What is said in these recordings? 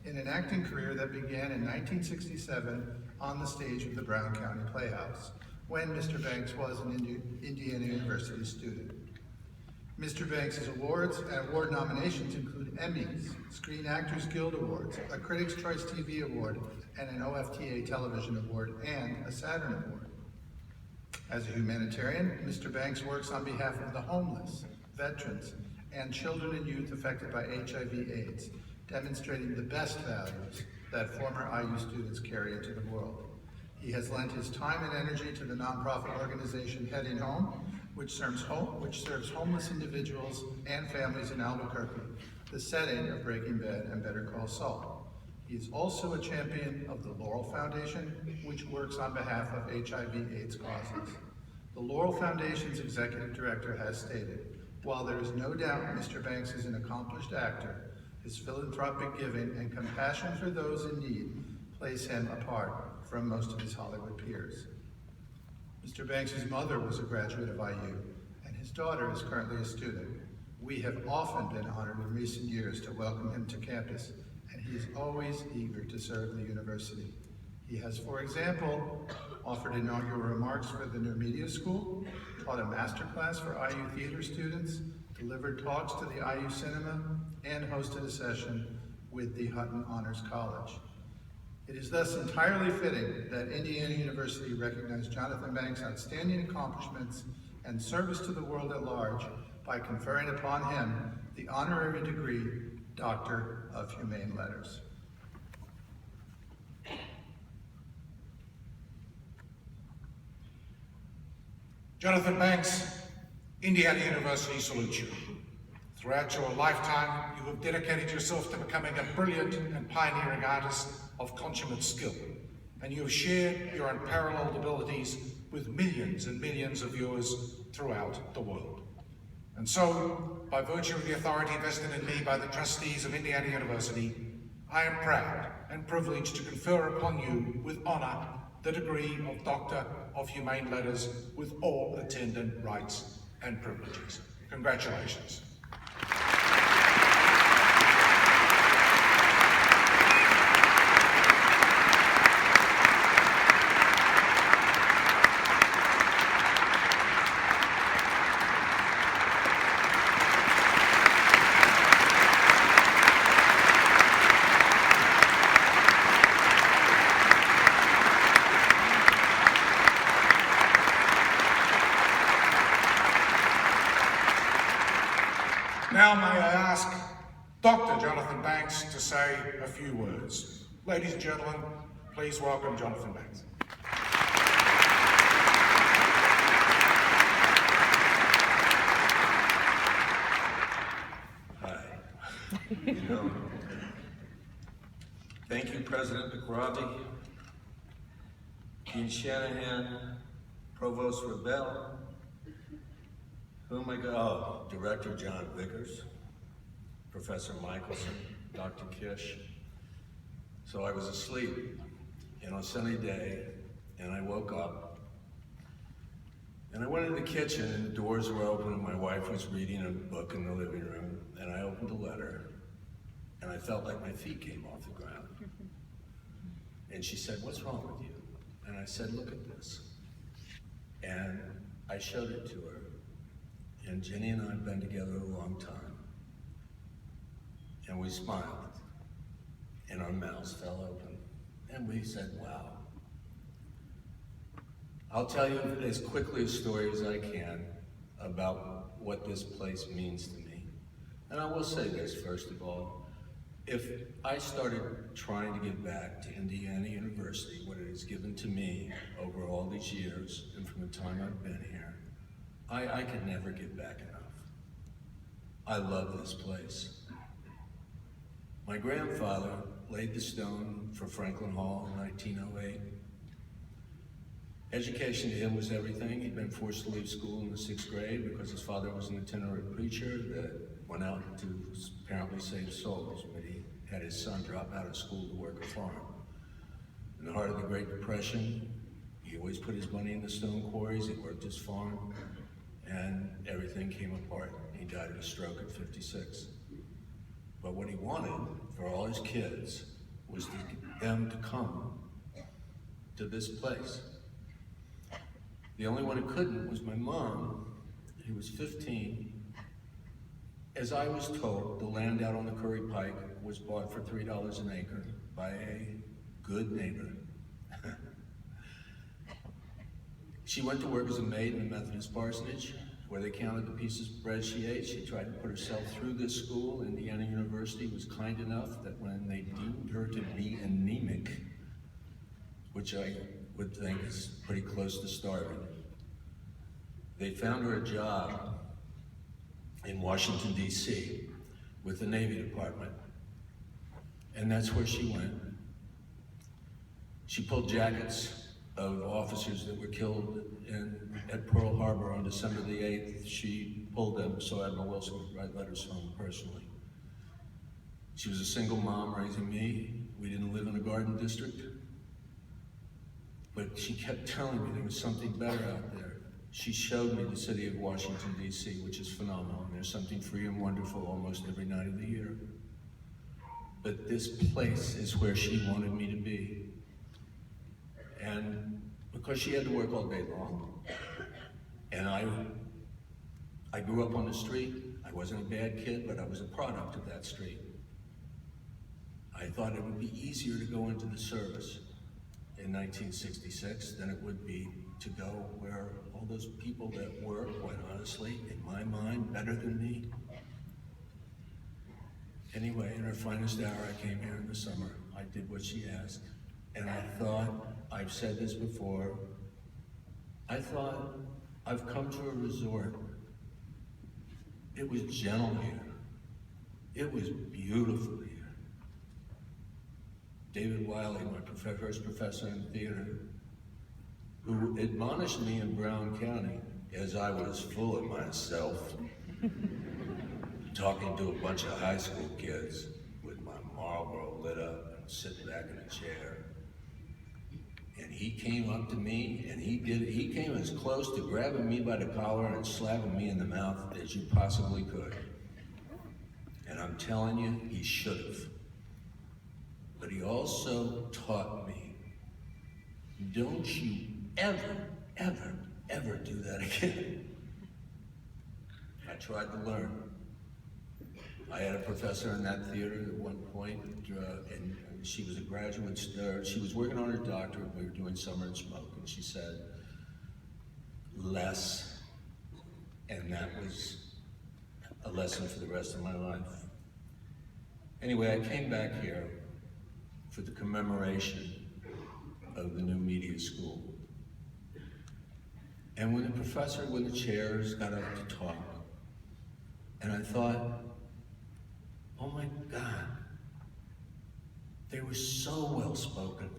in an acting career that began in 1967 on the stage of the Brown County Playhouse, when Mr. Banks was an Indiana University student. Mr. Banks' awards and award nominations include Emmys, Screen Actors Guild Awards, a Critics' Choice TV Award, and an OFTA Television Award, and a Saturn Award. As a humanitarian, Mr. Banks works on behalf of the homeless, veterans, and children and youth affected by HIV/AIDS, demonstrating the best values that former IU students carry into the world. He has lent his time and energy to the nonprofit organization Heading Home, which serves homeless individuals and families in Albuquerque, the setting of Breaking Bad and Better Call Saul. He is also a champion of the Laurel Foundation, which works on behalf of HIV/AIDS causes. The Laurel Foundation's executive director has stated, while there is no doubt Mr. Banks is an accomplished actor, his philanthropic giving and compassion for those in need place him apart from most of his Hollywood peers. Mr. Banks' mother was a graduate of IU, and his daughter is currently a student. We have often been honored in recent years to welcome him to campus, and he is always eager to serve the university. He has, for example, offered inaugural remarks for the new media school, taught a masterclass for IU theater students, delivered talks to the IU Cinema, and hosted a session with the Hutton Honors College. It is thus entirely fitting that Indiana University recognize Jonathan Banks' outstanding accomplishments and service to the world at large by conferring upon him the honorary degree, Doctor of Humane Letters. Jonathan Banks, Indiana University salutes you. Throughout your lifetime, you have dedicated yourself to becoming a brilliant and pioneering artist of consummate skill, and you have shared your unparalleled abilities with millions and millions of viewers throughout the world. And so, by virtue of the authority vested in me by the trustees of Indiana University, I am proud and privileged to confer upon you with honor the degree of Doctor of Humane Letters with all attendant rights and privileges. Congratulations. Now may I ask Dr. Jonathan Banks to say a few words. Ladies and gentlemen, please welcome Jonathan Banks. Hi. Thank you, President McRobbie, Dean Shanahan, Provost Rebell, Director John Vickers, Professor Michelson, Dr. Kish. So I was asleep on a sunny day, and I woke up, and I went in the kitchen, and the doors were open, and my wife was reading a book in the living room, and I opened a letter, and I felt like my feet came off the ground. And she said, "What's wrong with you?" And I said, "Look at this." And I showed it to her. And Jenny and I have been together a long time. And we smiled, and our mouths fell open, and we said, "Wow." I'll tell you as quickly a story as I can about what this place means to me. And I will say this, first of all, if I started trying to give back to Indiana University what it has given to me over all these years and from the time I've been here, I could never get back enough. I love this place. My grandfather laid the stone for Franklin Hall in 1908. Education to him was everything. He'd been forced to leave school in the 6th grade because his father was an itinerant preacher that went out to apparently save souls, but he had his son drop out of school to work a farm. In the heart of the Great Depression, he always put his money in the stone quarries, he worked his farm, and everything came apart. He died of a stroke at 56. But what he wanted for all his kids was to get them to come to this place. The only one who couldn't was my mom, who was 15. As I was told, the land out on the Curry Pike was bought for $3 an acre by a good neighbor. She went to work as a maid in a Methodist parsonage, where they counted the pieces of bread she ate. She tried to put herself through this school. Indiana University was kind enough that when they deemed her to be anemic, which I would think is pretty close to starving, they found her a job in Washington, D.C. with the Navy Department. And that's where she went. She pulled jackets of officers that were killed at Pearl Harbor on December the 8th. She pulled them so Admiral Wilson could write letters home personally. She was a single mom raising me. We didn't live in a garden district. But she kept telling me there was something better out there. She showed me the city of Washington, D.C., which is phenomenal. There's something free and wonderful almost every night of the year. But this place is where she wanted me to be. And because she had to work all day long, and I grew up on the street. I wasn't a bad kid, but I was a product of that street. I thought it would be easier to go into the service in 1966 than it would be to go where all those people that were, quite honestly, in my mind, better than me. Anyway, in her finest hour, I came here in the summer. I did what she asked. And I thought, I've said this before, I thought, I've come to a resort. It was gentle here. It was beautiful here. David Wiley, my first professor in theater, who admonished me in Brown County as I was full of myself, talking to a bunch of high school kids with my Marlboro lit up and sitting back in a chair. And he came up to me and he came as close to grabbing me by the collar and slapping me in the mouth as you possibly could. And I'm telling you, he should have. But he also taught me, don't you ever, ever, ever do that again. I tried to learn. I had a professor in that theater at one point, and she was a graduate student. She was working on her doctorate. We were doing Summer and Smoke, and she said, less. And that was a lesson for the rest of my life. Anyway, I came back here for the commemoration of the new media school. And when the chairs got up to talk, and I thought, oh my God, they were so well spoken.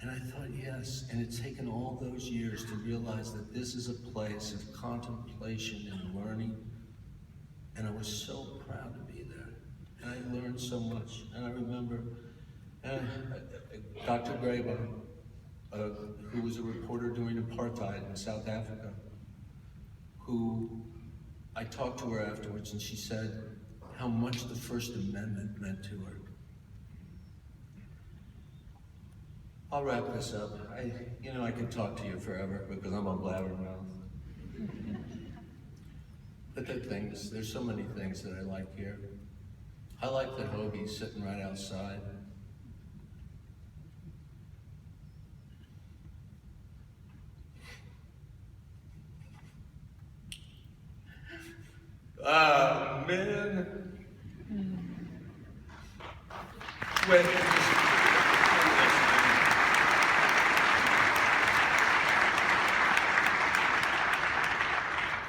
And I thought, yes, and it's taken all those years to realize that this is a place of contemplation and learning. And I was so proud to be there. And I learned so much. And I remember Dr. Greba, who was a reporter during apartheid in South Africa, who I talked to her afterwards, and she said how much the First Amendment meant to her. I'll wrap this up. I could talk to you forever because I'm a blabbermouth. But there's so many things that I like here. I like that Hoagie's sitting right outside. Man. When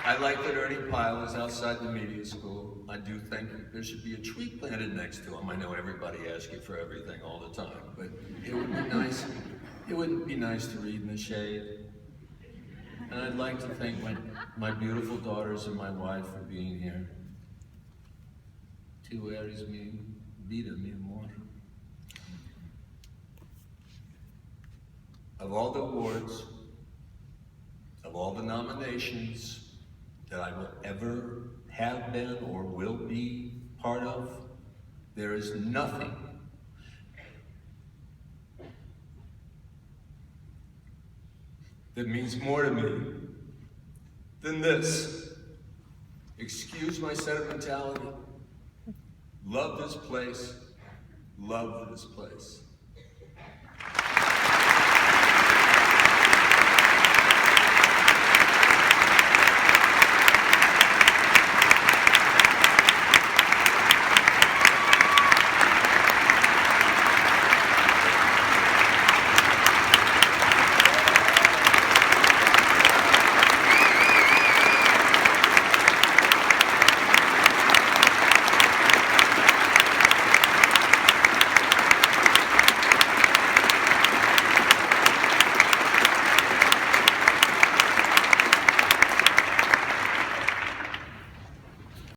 I like that Ernie Pyle is outside the media school. I do think there should be a tree planted next to him. I know everybody asks you for everything all the time, but it would be nice. It wouldn't be nice to read in the shade. And I'd like to thank my beautiful daughters and my wife for being here. Tu eres mi vida, mi amor. Of all the awards, of all the nominations that I will ever have been or will be part of, there is nothing that means more to me than this. Excuse my sentimentality. Love this place. Love this place.